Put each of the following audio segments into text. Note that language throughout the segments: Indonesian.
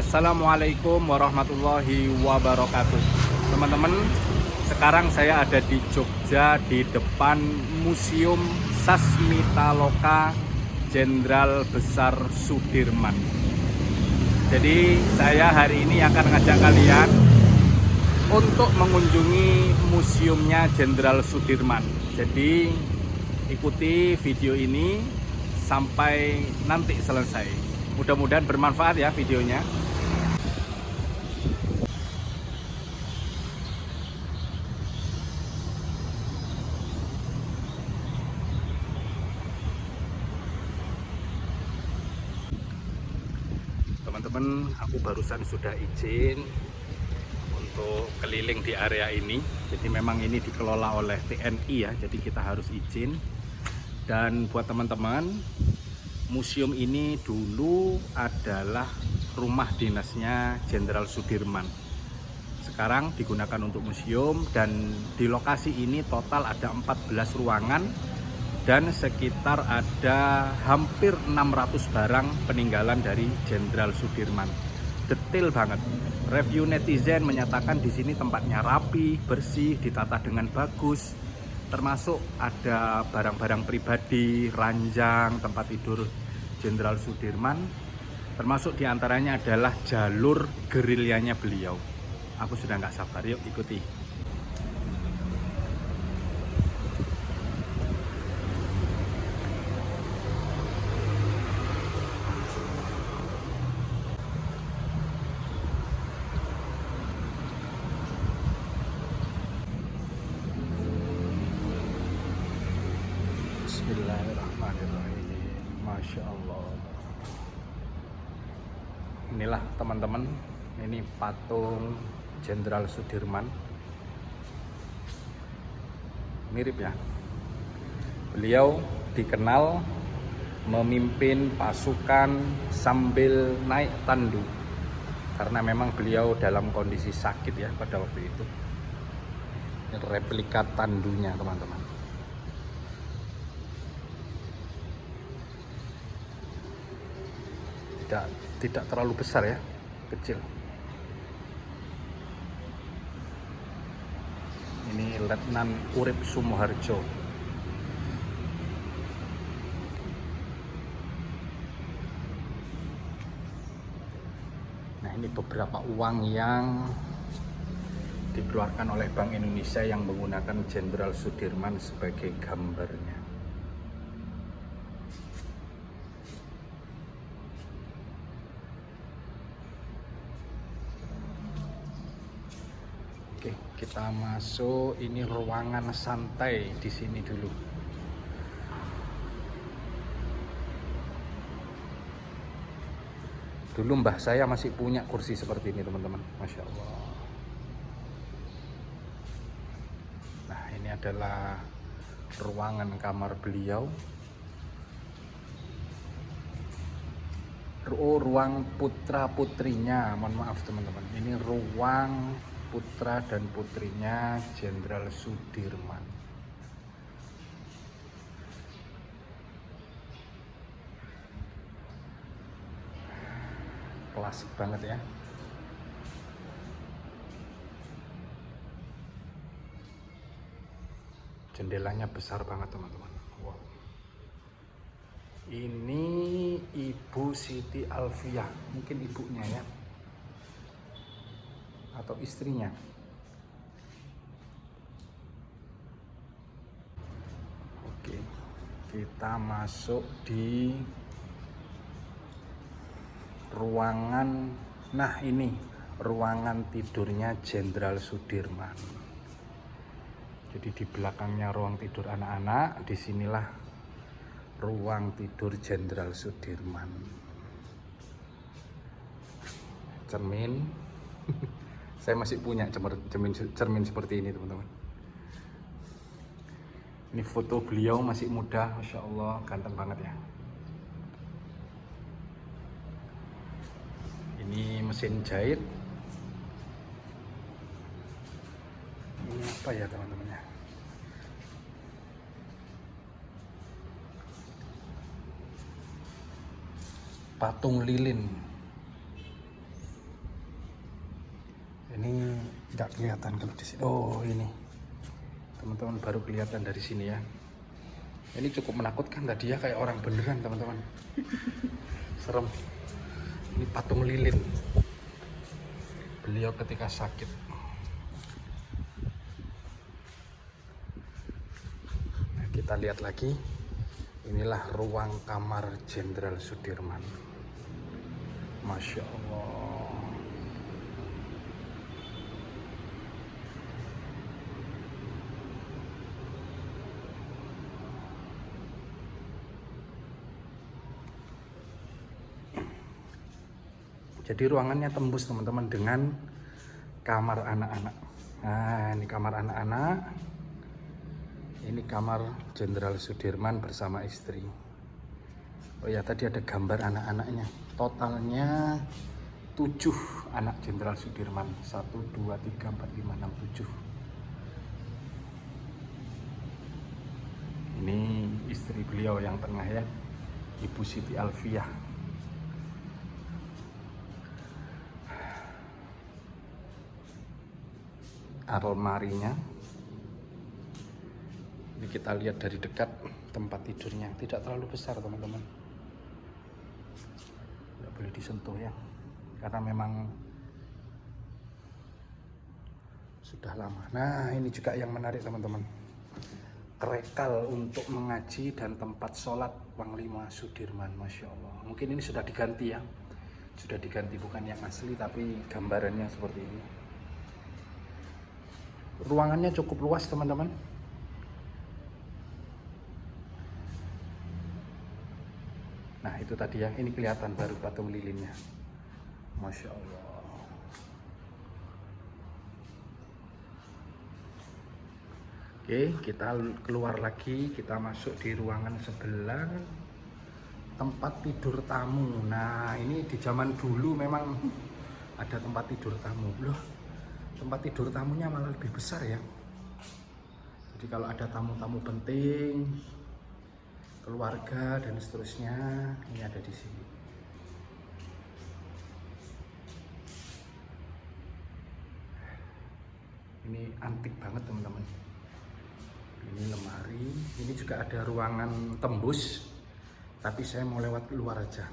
Assalamualaikum warahmatullahi wabarakatuh. Teman-teman, sekarang saya ada di Jogja di depan Museum Sasmitaloka Jenderal Besar Sudirman. Jadi saya hari ini akan ngajak kalian untuk mengunjungi museumnya Jenderal Sudirman. Jadi ikuti video ini sampai nanti selesai. Mudah-mudahan bermanfaat ya videonya. Teman-teman, aku barusan sudah izin untuk keliling di area ini. Jadi memang ini dikelola oleh TNI ya, jadi kita harus izin. Dan buat teman-teman, museum ini dulu adalah rumah dinasnya Jenderal Sudirman. Sekarang digunakan untuk museum, dan di lokasi ini total ada 14 ruangan dan sekitar ada hampir 600 barang peninggalan dari Jenderal Sudirman. Detail banget. Review netizen menyatakan di sini tempatnya rapi, bersih, ditata dengan bagus. Termasuk ada barang-barang pribadi, ranjang, tempat tidur Jenderal Sudirman. Termasuk diantaranya adalah jalur gerilyanya beliau. Aku sudah nggak sabar, yuk ikuti. Bismillahirrahmanirrahim. Masya Allah. Inilah teman-teman, ini patung Jenderal Sudirman. Mirip ya. Beliau dikenal memimpin pasukan sambil naik tandu, karena memang beliau dalam kondisi sakit ya pada waktu itu. Ini replika tandunya teman-teman. Tidak terlalu besar ya, kecil. Ini Letnan Urip Sumoharjo. Nah, ini beberapa uang yang dikeluarkan oleh Bank Indonesia yang menggunakan Jenderal Sudirman sebagai gambarnya. Oke, kita masuk. Ini ruangan santai di sini dulu. Dulu mbah saya masih punya kursi seperti ini, teman-teman. Masya Allah. Nah, ini adalah ruangan kamar beliau. Oh, ruang putra putrinya. Mohon maaf teman-teman. Ini ruang putra dan putrinya Jenderal Sudirman. Klasik banget ya. Jendelanya besar banget teman-teman. Wow. Ini Ibu Siti Alfiah, mungkin ibunya ya, atau istrinya. Oke, kita masuk di ruangan. Nah, ini ruangan tidurnya Jenderal Sudirman. Jadi di belakangnya ruang tidur anak-anak, disinilah ruang tidur Jenderal Sudirman. Cermin. Saya masih punya cermin seperti ini teman-teman. Ini foto beliau masih muda, Masya Allah, ganteng banget ya. Ini mesin jahit. Ini apa ya teman-teman ya? Patung lilin. Nggak kelihatan kalau di sini. Oh ini, teman-teman baru kelihatan dari sini ya. Ini cukup menakutkan tadi ya, kayak orang beneran teman-teman. Serem. Ini patung lilin. Beliau ketika sakit. Nah, kita lihat lagi. Inilah ruang kamar Jenderal Sudirman. Masya Allah. Jadi ruangannya tembus teman-teman dengan kamar anak-anak. Nah ini kamar anak-anak. Ini kamar Jenderal Sudirman bersama istri. Oh ya tadi ada gambar anak-anaknya. Totalnya 7 anak Jenderal Sudirman. 1, 2, 3, 4, 5, 6, 7. Ini istri beliau yang tengah ya, Ibu Siti Alfiah. Almarinya ini kita lihat dari dekat, tempat tidurnya tidak terlalu besar teman-teman, tidak boleh disentuh ya karena memang sudah lama. Nah ini juga yang menarik teman-teman, krekal untuk mengaji dan tempat sholat Panglima Sudirman. Masya Allah, mungkin ini sudah diganti ya, sudah diganti, bukan yang asli tapi gambarannya seperti ini. Ruangannya cukup luas teman-teman. Nah itu tadi ya, ini kelihatan baru patung lilinnya. Masya Allah. Oke, kita keluar lagi, kita masuk di ruangan sebelah, tempat tidur tamu. Nah ini di zaman dulu memang ada tempat tidur tamu. Loh, tempat tidur tamunya malah lebih besar ya. Jadi kalau ada tamu-tamu penting, keluarga dan seterusnya, ini ada di sini. Ini antik banget teman-teman. Ini lemari, ini juga ada ruangan tembus, tapi saya mau lewat keluar aja.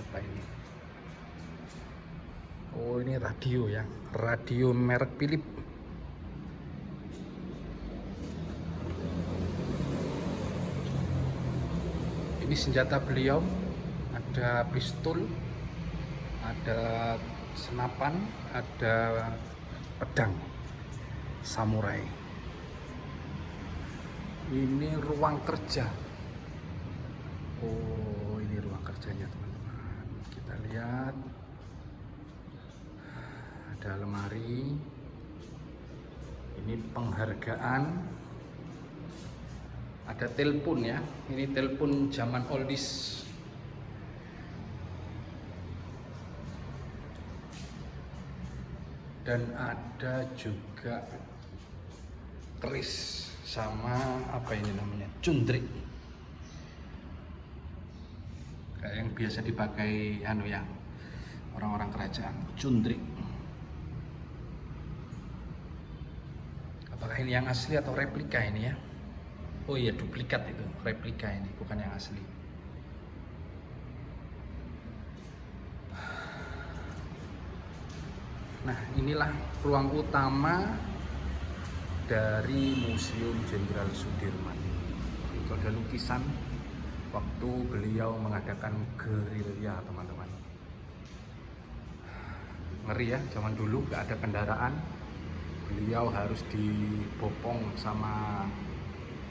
Apa ini? Oh ini radio ya, radio merek Philips. Ini senjata beliau, ada pistol, ada senapan, ada pedang samurai. Ini ruang kerja. Oh ini ruang kerjanya teman-teman. Kita lihat ada lemari, ini penghargaan, ada telepon ya, ini telepon zaman oldies. Dan ada juga keris sama apa ini namanya, cundrik, kayak yang biasa dipakai ya orang-orang kerajaan, cundrik. Apakah ini yang asli atau replika ini ya? Oh iya, duplikat itu, replika ini, bukan yang asli. Nah inilah ruang utama dari Museum Jenderal Sudirman. Itu ada lukisan waktu beliau mengadakan gerilya teman-teman. Ngeri ya, zaman dulu gak ada kendaraan, beliau harus dibopong sama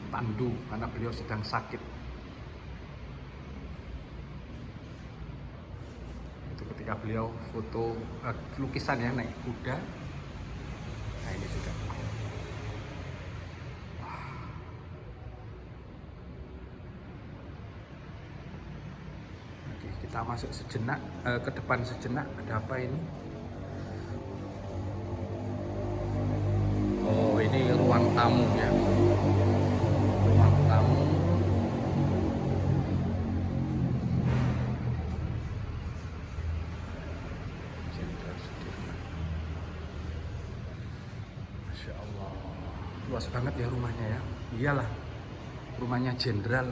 tandu karena beliau sedang sakit. Itu ketika beliau foto lukisan ya, naik kuda. Nah ini juga. Oke, kita masuk sejenak ke depan sejenak. Ada apa ini? Oh ini ruang tamu ya. Ruang tamu. Masya Allah, luas banget ya rumahnya ya. Iyalah, rumahnya jenderal,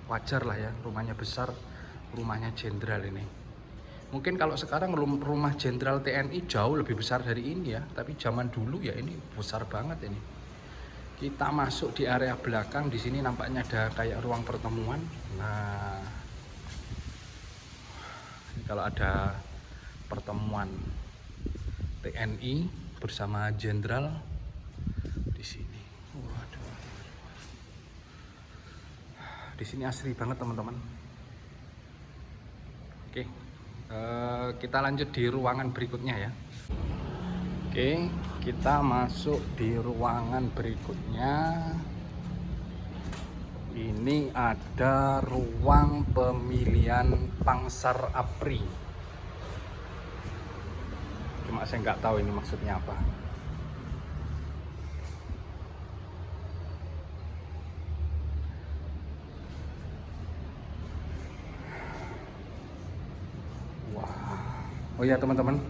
wajar lah ya, rumahnya besar, rumahnya jenderal ini. Mungkin kalau sekarang rumah jenderal TNI jauh lebih besar dari ini ya, tapi zaman dulu ya ini besar banget ini. Kita masuk di area belakang, di sini nampaknya ada kayak ruang pertemuan. Nah, ini kalau ada pertemuan TNI bersama jenderal di sini. Waduh. Di sini asri banget teman-teman. Oke, kita lanjut di ruangan berikutnya ya. Oke, kita masuk di ruangan berikutnya. Ini ada ruang pemilihan pangsar APRI. Cuma saya nggak tahu ini maksudnya apa. Wah, oh ya teman-teman,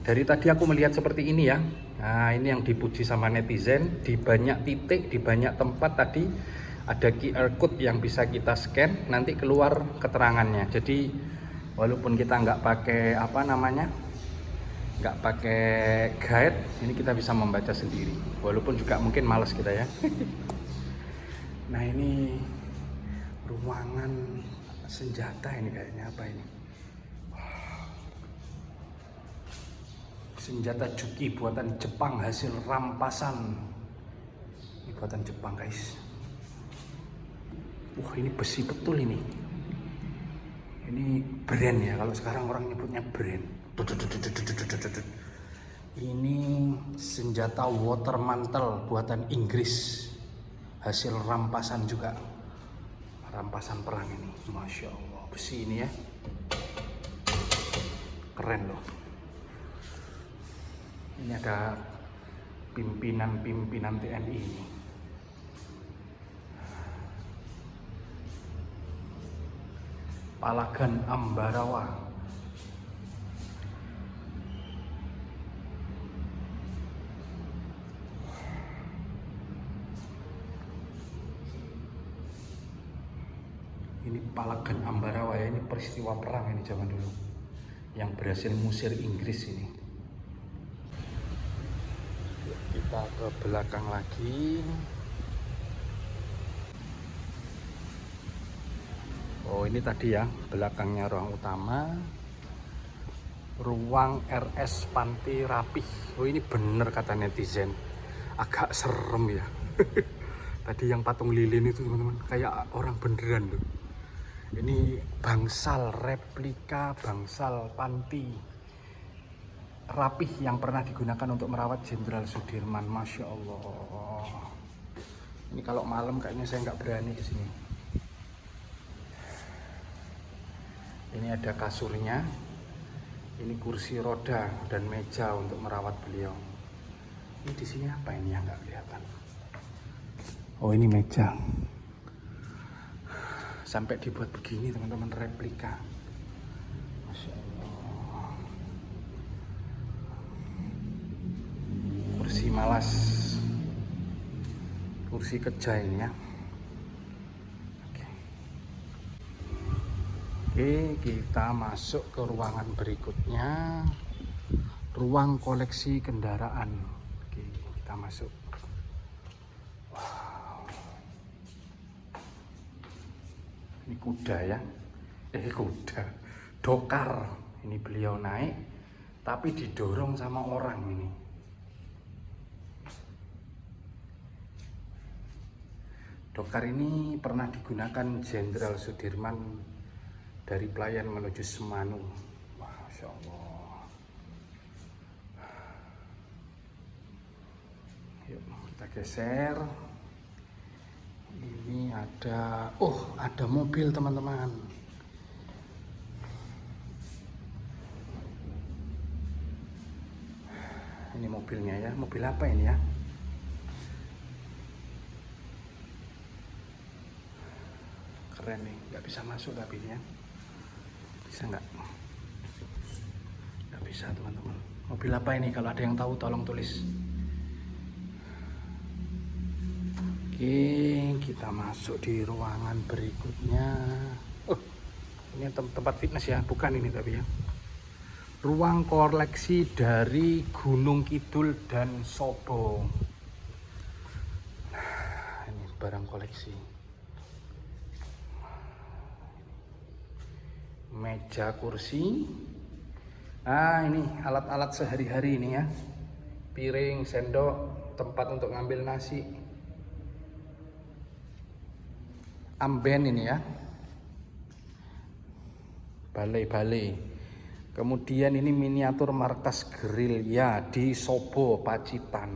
dari tadi aku melihat seperti ini ya. Nah, ini yang dipuji sama netizen. Di banyak titik, di banyak tempat tadi ada QR code yang bisa kita scan, nanti keluar keterangannya. Jadi walaupun kita nggak pakai apa namanya, nggak pakai guide, ini kita bisa membaca sendiri. Walaupun juga mungkin males kita ya. Nah ini ruangan senjata ini kayaknya apa ini? Senjata Juki buatan Jepang hasil rampasan. Ini buatan Jepang guys. Wah ini besi betul ini. Ini brand ya, kalau sekarang orang nyebutnya brand. Ini senjata water mantle buatan Inggris, hasil rampasan juga, rampasan perang ini. Masya Allah, besi ini ya, keren loh. Ini ada pimpinan-pimpinan TNI ini. Palagan Ambarawa. Ini Palagan Ambarawa ya, ini peristiwa perang ini zaman dulu yang berhasil ngusir Inggris ini. Kita ke belakang lagi. Oh ini tadi ya, belakangnya ruang utama, ruang RS Panti Rapih. Oh ini bener kata netizen, agak serem ya. Tadi yang patung lilin itu teman-teman, kayak orang beneran loh. Ini bangsal, replika bangsal Panti Rapih yang pernah digunakan untuk merawat Jenderal Sudirman. Masya Allah. Ini kalau malam kayaknya saya nggak berani ke sini. Ini ada kasurnya, ini kursi roda dan meja untuk merawat beliau. Ini di sini apa ini yang nggak kelihatan? Oh ini meja. Sampai dibuat begini teman-teman, replika. Masya Allah. Kursi malas, kursi keja ini ya. Oke, kita masuk ke ruangan berikutnya, ruang koleksi kendaraan. Oke, kita masuk. Wow. Ini kuda ya, kuda, dokar. Ini beliau naik, tapi didorong sama orang ini. Dokar ini pernah digunakan Jenderal Sudirman dari Pelayan menuju Semanu. Masya Allah. Yuk kita geser. Ini ada, ada mobil teman-teman. Ini mobilnya ya, mobil apa ini ya? Keren nih, nggak bisa masuk tapi ini ya. Bisa nggak? Nggak bisa teman-teman. Mobil apa ini? Kalau ada yang tahu tolong tulis. Oke, kita masuk di ruangan berikutnya. Oh, ini tempat fitness ya, bukan ini tapi ya. Ruang koleksi dari Gunung Kidul dan Sobo. Nah, ini barang koleksi. Meja, kursi. Nah, ini alat-alat sehari-hari ini ya. Piring, sendok, tempat untuk ngambil nasi. Amben ini ya. Balai-balai. Kemudian ini miniatur markas gerilya di Sobo, Pacitan.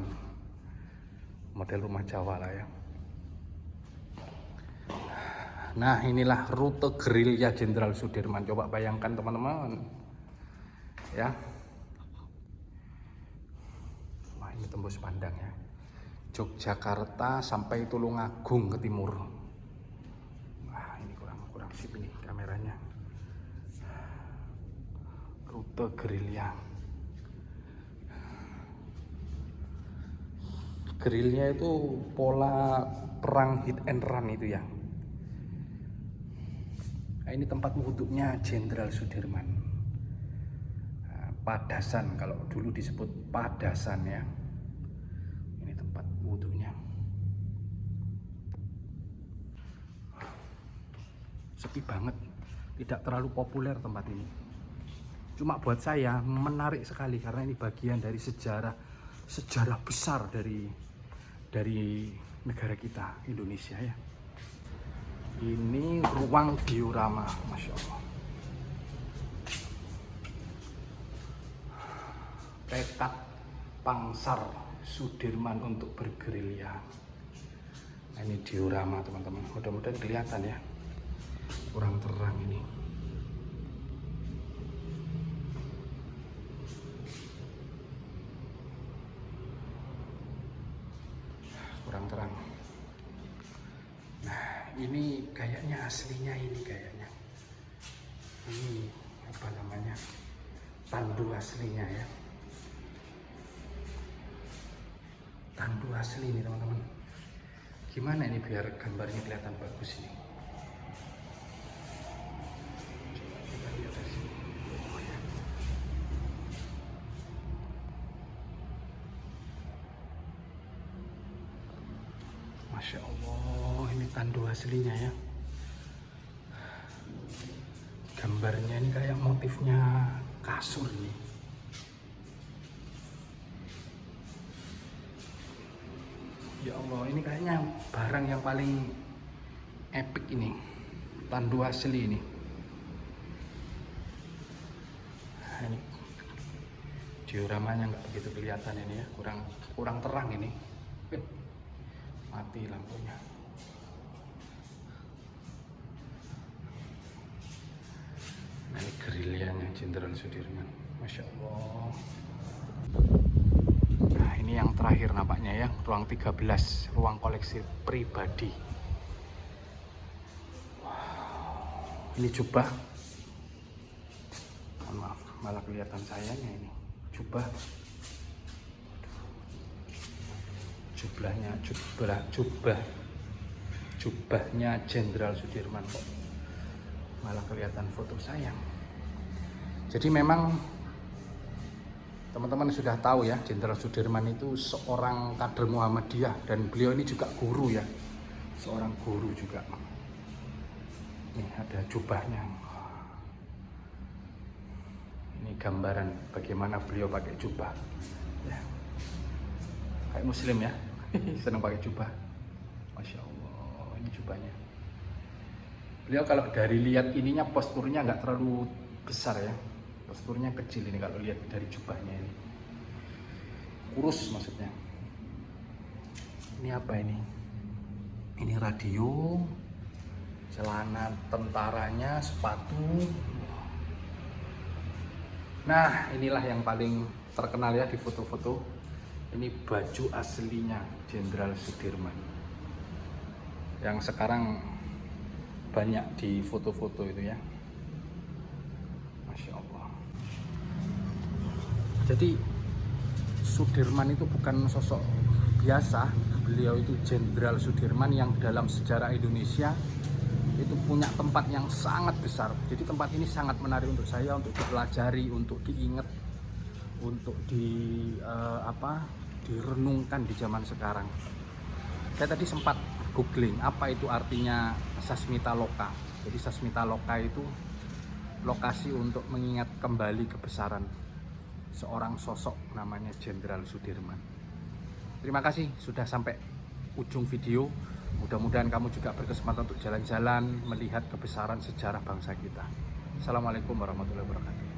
Model rumah Jawa lah ya. Nah, inilah rute gerilya Jenderal Sudirman. Coba bayangkan teman-teman. Ya. Wah, ini tembus pandang ya. Yogyakarta sampai Tulungagung ke timur. Wah, ini kurang sip ini kameranya. Rute gerilya. Gerilya itu pola perang hit and run itu ya. Nah, ini tempat wudhunya Jenderal Sudirman. Nah, Padasan, kalau dulu disebut Padasan ya. Ini tempat wudhunya. Sepi banget, tidak terlalu populer tempat ini. Cuma buat saya menarik sekali karena ini bagian dari sejarah besar dari negara kita Indonesia ya. Ini ruang diorama, Masya Allah. Tekad Pangsar Sudirman untuk bergerilya. Nah, ini diorama teman-teman. Mudah-mudahan kelihatan ya. Kurang terang ini. Kurang terang. Nah, ini kayaknya aslinya ini kayaknya. Ini apa namanya? Tandu aslinya ya. Tandu asli ini teman-teman. Gimana ini biar gambarnya kelihatan bagus ini? Coba lihat dari sini. Oh, ya. Masya Allah, ini tandu aslinya ya. Gambarnya ini kayak motifnya kasur nih. Ya Allah, ini kayaknya barang yang paling epic ini. Tandu asli ini. Nah, ini dioramanya nggak begitu kelihatan ini ya, kurang terang ini. Mati lampunya. Nah, ini gerilyanya Jenderal Sudirman. Masya Allah. Nah, ini yang terakhir nampaknya ya, ruang 13, ruang koleksi pribadi. Wow. Ini jubah. Maaf, malah kelihatan sayanya ini. Jubahnya Jenderal Sudirman kok malah kelihatan foto sayang. Jadi memang teman-teman sudah tahu ya, Jenderal Sudirman itu seorang kader Muhammadiyah dan beliau ini juga guru ya, seorang guru juga. Nih ada jubahnya. Ini gambaran bagaimana beliau pakai jubah. Ya. Kayak Muslim ya. Senang pakai jubah. Masya Allah, ini jubahnya. Beliau kalau dari lihat ininya posturnya nggak terlalu besar ya, posturnya kecil ini kalau lihat dari jubahnya ini. Kurus maksudnya. Ini apa ini? Ini radio, celana tentaranya, sepatu. Nah, inilah yang paling terkenal ya di foto-foto. Ini baju aslinya Jenderal Sudirman yang sekarang banyak di foto-foto itu ya. Masya Allah. Jadi Sudirman itu bukan sosok biasa. Beliau itu Jenderal Sudirman yang dalam sejarah Indonesia itu punya tempat yang sangat besar. Jadi tempat ini sangat menarik untuk saya, untuk dipelajari, untuk diingat, untuk direnungkan di zaman sekarang. Saya tadi sempat googling apa itu artinya Sasmita Loka. Jadi Sasmita Loka itu lokasi untuk mengingat kembali kebesaran seorang sosok namanya Jenderal Sudirman. Terima kasih sudah sampai ujung video. Mudah-mudahan kamu juga berkesempatan untuk jalan-jalan melihat kebesaran sejarah bangsa kita. Assalamualaikum warahmatullahi wabarakatuh.